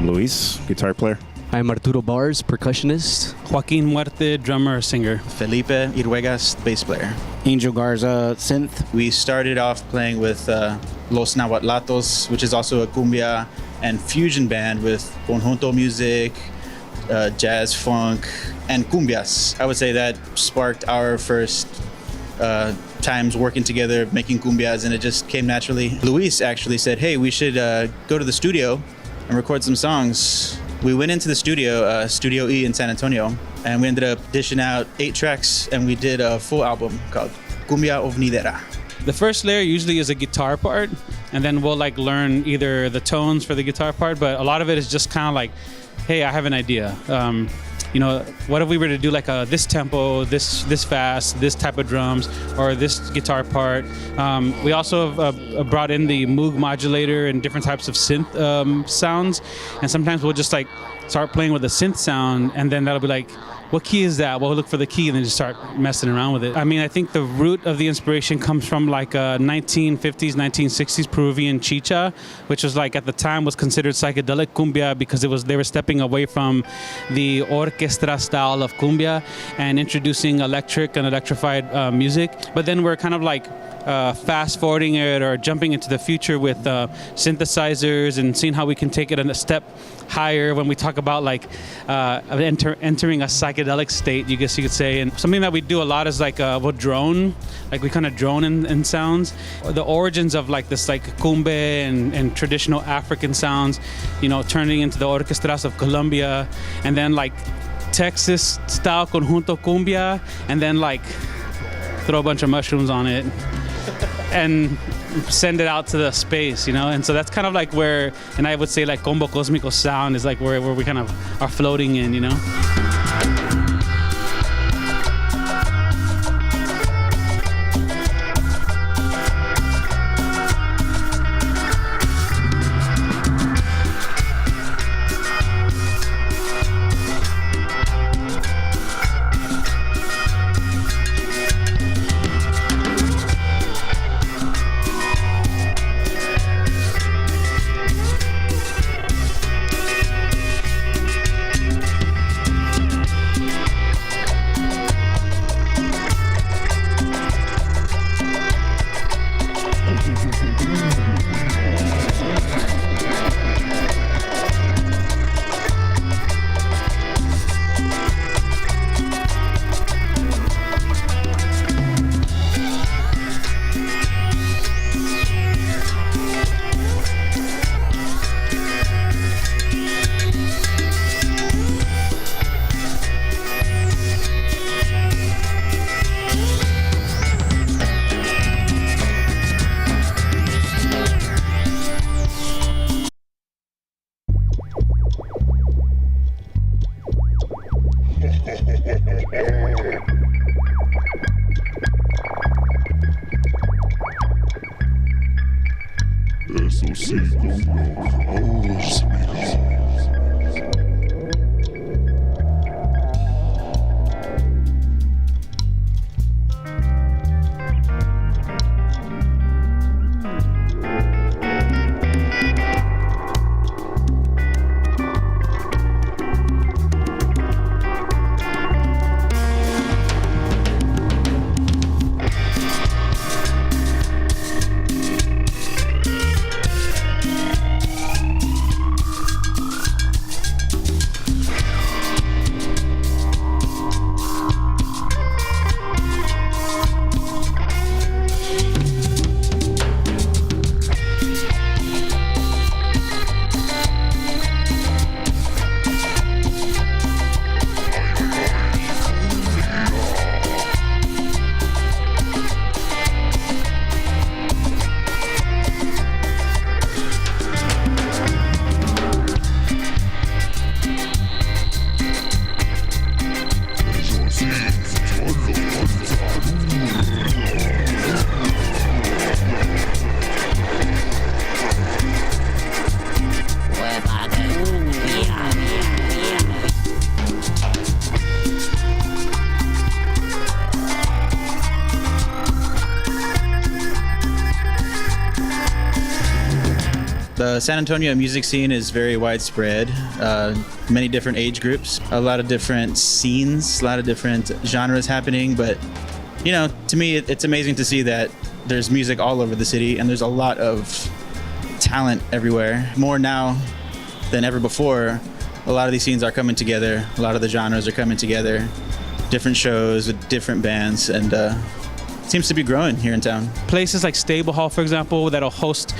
Luis, guitar player. I'm Arturo Bars, percussionist. Joaquin Muerte, drummer, singer. Felipe Irwegas, bass player. Angel Garza, synth. We started off playing with Los Nahuatlatos, which is also a cumbia and fusion band with conjunto music, jazz, funk, and cumbias. I would say that sparked our first times working together, making cumbias, and it just came naturally. Luis actually said, hey, we should go to the studio and record some songs. We went into the studio, Studio E in San Antonio, and we ended up dishing out 8 tracks, and we did a full album called Cumbia Ovnidera. The first layer usually is a guitar part, and then we'll like learn either the tones for the guitar part, but a lot of it is just kind of like, hey, I have an idea. What if we were to do like this tempo, this fast, this type of drums, or this guitar part? We also have brought in the Moog modulator and different types of synth sounds, and sometimes we'll just like start playing with a synth sound, and then that'll be like, what key is that? We'll look for the key and then just start messing around with it. I mean, I think the root of the inspiration comes from like 1950s, 1960s Peruvian chicha, which was like at the time was considered psychedelic cumbia because they were stepping away from the orchestra style of cumbia and introducing electric and electrified music. But then we're kind of like fast forwarding it or jumping into the future with synthesizers and seeing how we can take it a step higher when we talk about like entering a psychedelic state, you guess you could say. And something that we do a lot is like we'll drone, like we kind of drone in sounds. The origins of like this like cumbe and traditional African sounds, turning into the orchestras of Colombia, and then like Texas style conjunto cumbia, and then like throw a bunch of mushrooms on it and send it out to the space, and so that's kind of like where, and I would say like combo cosmico sound is like where we kind of are floating in, San Antonio music scene is very widespread. Many different age groups, a lot of different scenes, a lot of different genres happening. But you know, to me, it's amazing to see that there's music all over the city, and there's a lot of talent everywhere. More now than ever before. A lot of these scenes are coming together. A lot of the genres are coming together. Different shows with different bands, and seems to be growing here in town. Places like Stable Hall, for example, that'll host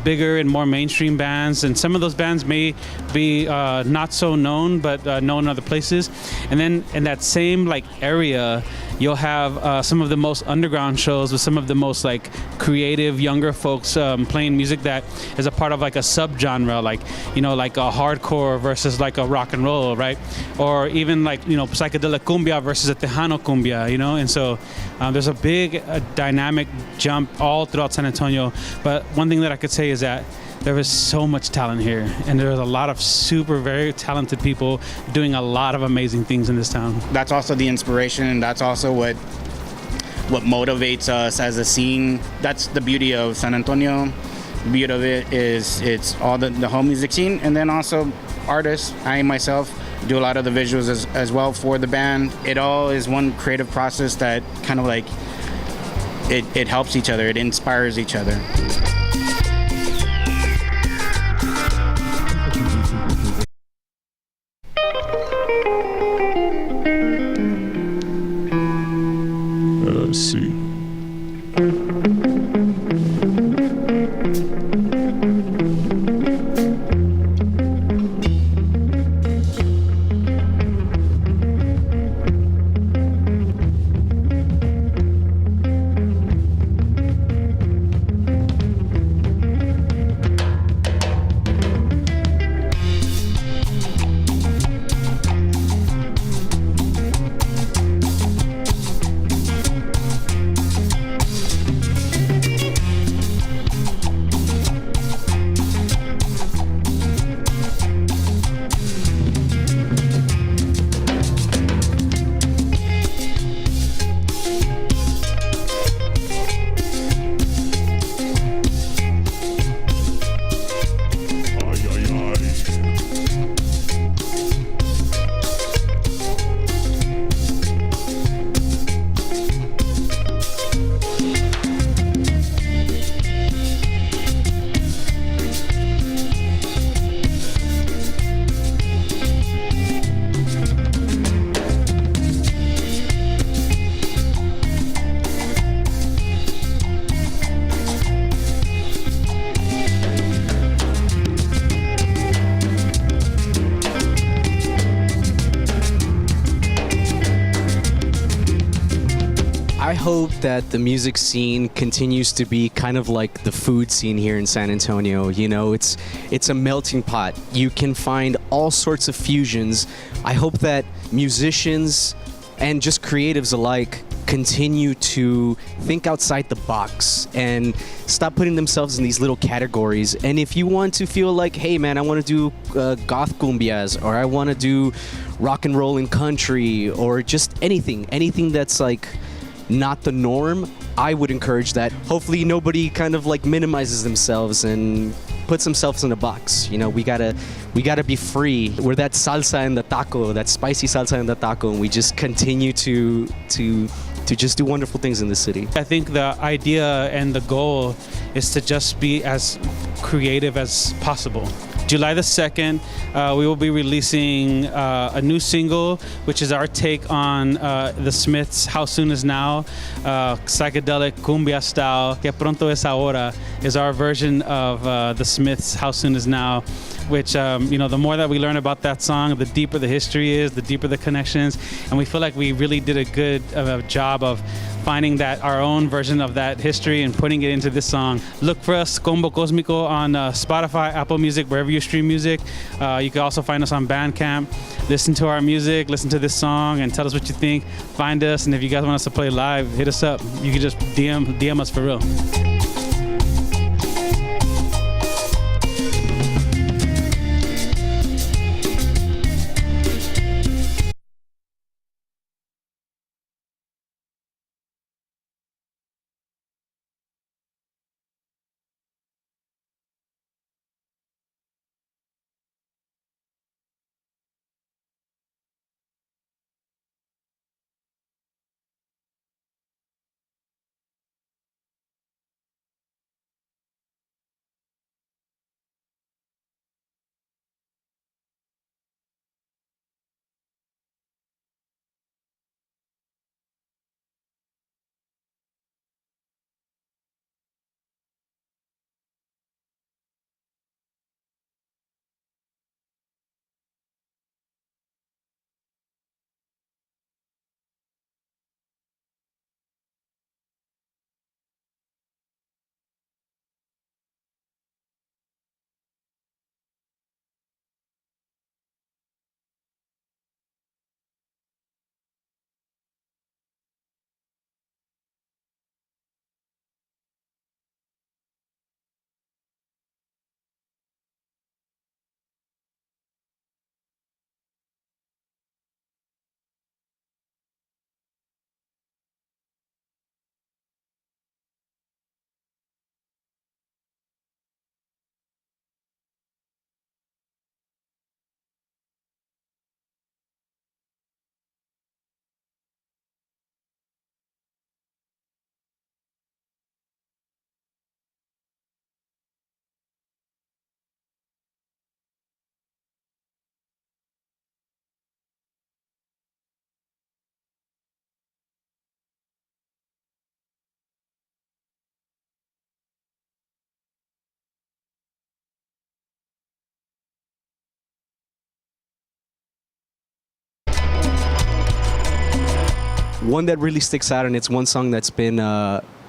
bigger and more mainstream bands, and some of those bands may be not so known, but known in other places. And then in that same like area, you'll have some of the most underground shows with some of the most like creative younger folks playing music that is a part of like a subgenre, like like a hardcore versus like a rock and roll, right? Or even like psychedelic cumbia versus a Tejano cumbia, and so there's a big dynamic jump all throughout San Antonio. But one thing that I could say is that there is so much talent here, and there's a lot of very talented people doing a lot of amazing things in this town. That's also the inspiration, and that's also what motivates us as a scene. That's the beauty of San Antonio. The beauty of it is it's all the whole music scene, and then also artists. I myself do a lot of the visuals as well for the band. It all is one creative process that kind of like it helps each other. It inspires each other. Let's see. I hope that the music scene continues to be kind of like the food scene here in San Antonio. It's a melting pot. You can find all sorts of fusions. I hope that musicians and just creatives alike continue to think outside the box and stop putting themselves in these little categories. And if you want to feel like, hey man, I want to do goth cumbias, or I want to do rock and roll and country, or just anything that's like not the norm, I would encourage that. Hopefully nobody kind of like minimizes themselves and puts themselves in a box. We gotta be free. We're that salsa in the taco, that spicy salsa in the taco, and we just continue to just do wonderful things in the city. I think the idea and the goal is to just be as creative as possible. July the 2nd, we will be releasing a new single, which is our take on the Smiths' How Soon Is Now, psychedelic cumbia style. Que pronto es ahora is our version of the Smiths' How Soon Is Now, which, the more that we learn about that song, the deeper the history is, the deeper the connections, and we feel like we really did a good job of finding our own version of that history and putting it into this song. Look for us, Combo Cosmico, on Spotify, Apple Music, wherever you stream music. You can also find us on Bandcamp. Listen to our music, listen to this song, and tell us what you think. Find us, and if you guys want us to play live, hit us up. You can just DM us for real. one that really sticks out, and it's one song that's been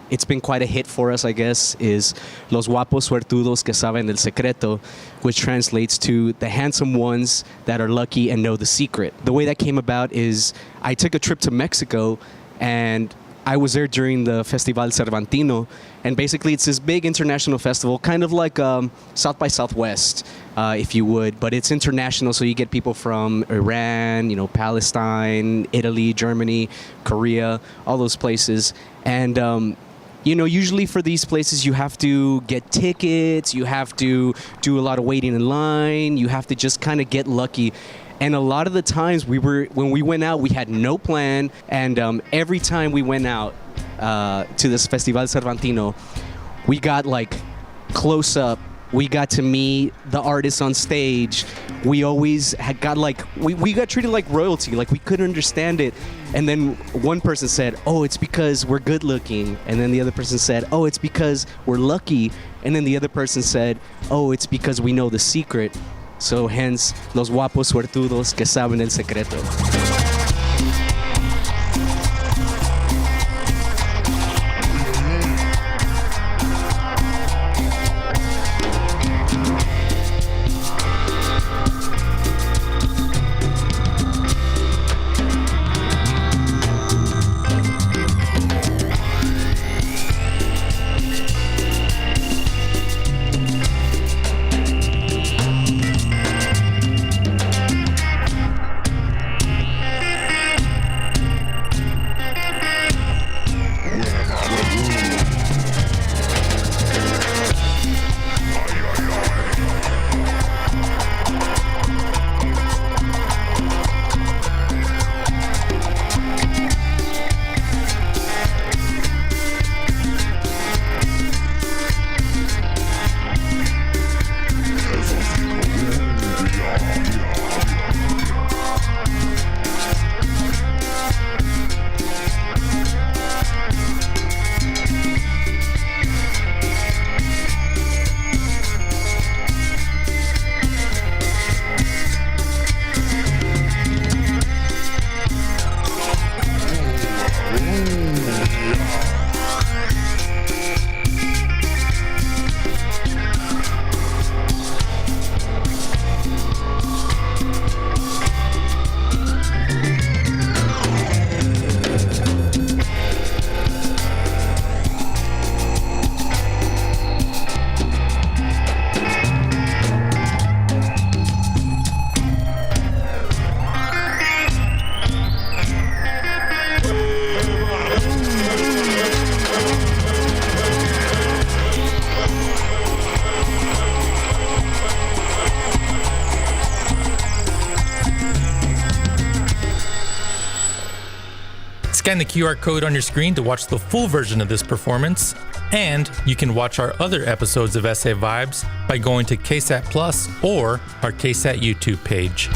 it's been quite a hit for us, I guess, is Los guapos suertudos que saben el secreto, which translates to the handsome ones that are lucky and know the secret. The way that came about is I took a trip to Mexico, and I was there during the Festival Cervantino, and basically it's this big international festival, kind of like South by Southwest, if you would, but it's international, so you get people from Iran, Palestine, Italy, Germany, Korea, all those places. And usually for these places, you have to get tickets, you have to do a lot of waiting in line, you have to just kind of get lucky. And a lot of the times when we went out, we had no plan. And every time we went out to this Festival Cervantino, we got like close up. We got to meet the artists on stage. We always got we got treated like royalty. Like we couldn't understand it. And then one person said, "Oh, it's because we're good looking." And then the other person said, "Oh, it's because we're lucky." And then the other person said, "Oh, it's because we know the secret." So hence, los guapos suertudos que saben el secreto. Scan the QR code on your screen to watch the full version of this performance, and you can watch our other episodes of SA Vibes by going to KSAT Plus or our KSAT YouTube page.